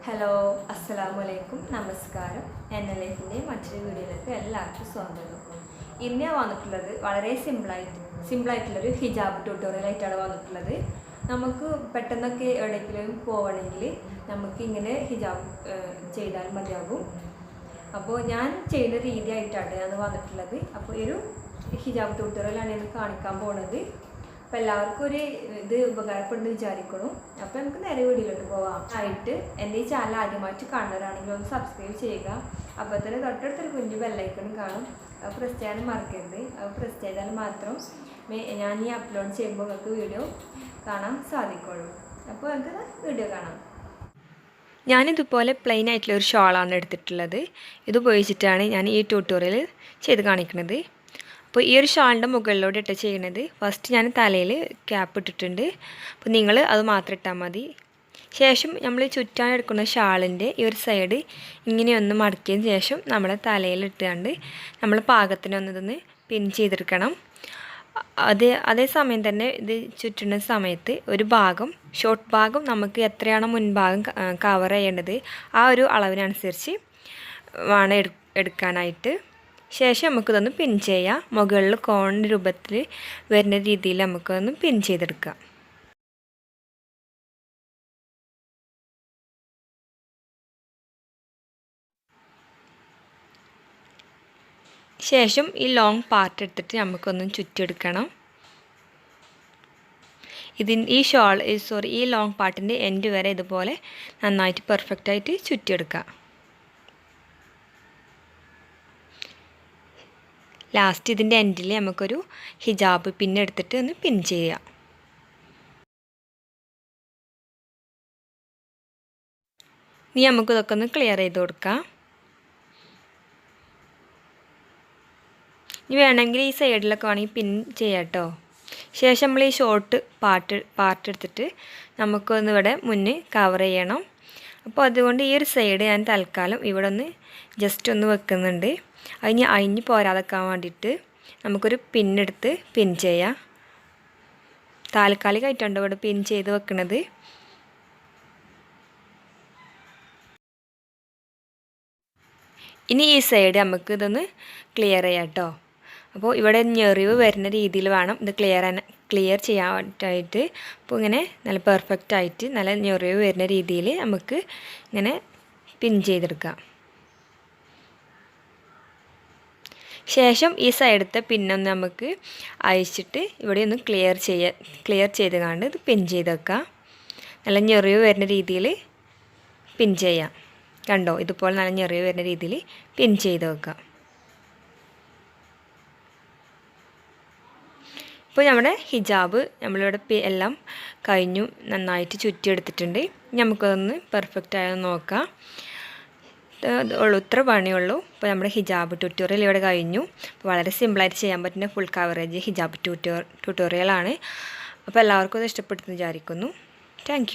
Hello, അസ്സലാമലൈക്കും, നമസ്കാരം. എൻ്റെ ലൈഫിൻ്റെ മറ്റൊരു വീഡിയോയിലേക്ക് എല്ലാവർക്കും സ്വാഗതം. ഇന്ന് ഞാൻ വന്നിട്ടുള്ളത് വളരെ സിമ്പിളായിട്ടുള്ളൊരു ഹിജാബ് ട്യൂട്ടോറിയലായിട്ടാണ് വന്നിട്ടുള്ളത്. നമുക്ക് പെട്ടെന്നൊക്കെ എവിടെയെങ്കിലും പോകണമെങ്കിൽ നമുക്കിങ്ങനെ ഹിജാബ് ചെയ്താൽ മതിയാകും. അപ്പോൾ ഞാൻ ചെയ്യുന്ന രീതിയായിട്ടാണ് ഞാൻ വന്നിട്ടുള്ളത്. അപ്പോൾ ഒരു ഹിജാബ് ട്യൂട്ടോറിയലാണ് ഞാൻ കാണിക്കാൻ പോകുന്നത്. അപ്പോൾ എല്ലാവർക്കും ഒരു ഇത് ഉപകാരപ്പെടുന്നു വിചാരിക്കണം. അപ്പോൾ നമുക്ക് നേരെ വീഡിയോയിലോട്ട് പോവാം. ആയിട്ട് എൻ്റെ ഈ ചാനൽ ആദ്യമായിട്ട് കാണുന്നവരാണെങ്കിൽ ഒന്ന് സബ്സ്ക്രൈബ് ചെയ്യുക. അപ്പോൾ തന്നെ തൊട്ടടുത്തൊരു കുഞ്ഞു ബെല്ലൈക്കണും കാണും, അത് പ്രസ് ചെയ്യാനും മറക്കരുത്. അത് പ്രസ് ചെയ്താൽ മാത്രം ഞാൻ ഈ അപ്ലോഡ് ചെയ്യുമ്പോൾ നിങ്ങൾക്ക് വീഡിയോ കാണാൻ സാധിക്കുള്ളൂ. അപ്പോൾ നമുക്ക് വീഡിയോ കാണാം. ഞാനിതുപോലെ പ്ലെയിൻ ആയിട്ടുള്ള ഒരു ഷോളാണ് എടുത്തിട്ടുള്ളത്. ഇത് ഉപയോഗിച്ചിട്ടാണ് ഞാൻ ഈ ട്യൂട്ടോറിയൽ ചെയ്ത് കാണിക്കുന്നത്. അപ്പോൾ ഈ ഒരു ഷാളിൻ്റെ മുകളിലൂടെ ഇട്ട് ചെയ്യുന്നത്, ഫസ്റ്റ് ഞാൻ തലയിൽ ക്യാപ്പ് ഇട്ടിട്ടുണ്ട്. അപ്പോൾ നിങ്ങൾ അത് മാത്രം ഇട്ടാൽ മതി. ശേഷം നമ്മൾ ചുറ്റാൻ എടുക്കുന്ന ഷാളിൻ്റെ ഈ ഒരു സൈഡ് ഇങ്ങനെയൊന്ന് മടക്കിയതിന് ശേഷം നമ്മൾ തലയിൽ ഇട്ടുകൊണ്ട് നമ്മൾ പാകത്തിനൊന്നിതൊന്ന് പിൻ ചെയ്തെടുക്കണം. അതേ സമയം തന്നെ ഇത് ചുറ്റുന്ന സമയത്ത് ഒരു ഭാഗം, ഷോർട്ട് ഭാഗം നമുക്ക് എത്രയാണോ മുൻഭാഗം കവർ ചെയ്യേണ്ടത് ആ ഒരു അളവിനനുസരിച്ച് വേണം എടുക്കാനായിട്ട്. ശേഷം നമുക്കിതൊന്ന് പിൻ ചെയ്യാം. മുകളിൽ കോൺ രൂപത്തിൽ വരുന്ന രീതിയിൽ നമുക്കൊന്ന് പിൻ ചെയ്തെടുക്കാം. ശേഷം ഈ ലോങ് പാർട്ട് എടുത്തിട്ട് നമുക്കൊന്ന് ചുറ്റിയെടുക്കണം. ഈ ലോങ് പാർട്ടിൻ്റെ എൻഡ് വരെ ഇതുപോലെ നന്നായിട്ട് പെർഫെക്റ്റായിട്ട് ചുറ്റിയെടുക്കാം. ലാസ്റ്റ് ഇതിൻ്റെ എൻഡിൽ നമുക്കൊരു ഹിജാബ് പിന്നെടുത്തിട്ട് ഒന്ന് പിൻ ചെയ്യാം. ഇനി നമുക്കിതൊക്കെ ഒന്ന് ക്ലിയർ ചെയ്ത് കൊടുക്കാം. ഇനി വേണമെങ്കിൽ ഈ സൈഡിലൊക്കെ വേണമെങ്കിൽ പിൻ ചെയ്യാം കേട്ടോ. ശേഷം നമ്മൾ ഈ ഷോർട്ട് പാർട്ട് എടുത്തിട്ട് നമുക്കൊന്ന് ഇവിടെ മുന്നേ കവർ ചെയ്യണം. അപ്പോൾ അതുകൊണ്ട് ഈ ഒരു സൈഡ് ഞാൻ തൽക്കാലം ഇവിടെ ഒന്ന് ജസ്റ്റ് ഒന്ന് വെക്കുന്നുണ്ട്. അതിന് അഴിഞ്ഞ് പോരാതെക്കാൻ വേണ്ടിയിട്ട് നമുക്കൊരു പിന്നെടുത്ത് പിൻ ചെയ്യാം. താൽക്കാലികമായിട്ടുണ്ട് ഇവിടെ പിൻ ചെയ്ത് വെക്കുന്നത്. ഇനി ഈ സൈഡ് നമുക്ക് ഇതൊന്ന് ക്ലിയർ ചെയ്യാം കേട്ടോ. അപ്പോൾ ഇവിടെ ഞെറിവ് വരുന്ന രീതിയിൽ വേണം ഇത് ക്ലിയർ ചെയ്യാനായിട്ട്. അപ്പോൾ ഇങ്ങനെ നല്ല പെർഫെക്റ്റായിട്ട് നല്ല ഞെറിവ് വരുന്ന രീതിയിൽ നമുക്ക് ഇങ്ങനെ പിൻ ചെയ്തെടുക്കാം. ശേഷം ഈ സൈഡത്തെ പിന്നൊന്ന് നമുക്ക് അയച്ചിട്ട് ഇവിടെ ഒന്ന് ക്ലിയർ ചെയ്ത് കണ്ട് ഇത് പിൻ ചെയ്ത് വെക്കാം. നല്ല ഞെറിവ് വരുന്ന രീതിയിൽ പിൻ ചെയ്യാം. കണ്ടോ, ഇതുപോലെ നല്ല ഞെറിവ് വരുന്ന രീതിയിൽ പിൻ ചെയ്ത് വെക്കാം. ഇപ്പോൾ നമ്മുടെ ഹിജാബ് നമ്മളിവിടെ എല്ലാം കഴിഞ്ഞു, നന്നായിട്ട് ചുറ്റിയെടുത്തിട്ടുണ്ട്. നമുക്കതൊന്ന് പെർഫെക്റ്റായെന്ന് നോക്കാം. ഇത്ര പണിയുള്ളൂ. ഇപ്പോൾ നമ്മുടെ ഹിജാബ് ട്യൂട്ടോറിയൽ ഇവിടെ കഴിഞ്ഞു. അപ്പോൾ വളരെ സിമ്പിളായിട്ട് ചെയ്യാൻ പറ്റുന്ന ഫുൾ കവറേജ് ഹിജാബ് ട്യൂട്ടോറിയലാണ്. അപ്പോൾ എല്ലാവർക്കും അത് ഇഷ്ടപ്പെടുന്നു വിചാരിക്കുന്നു. താങ്ക്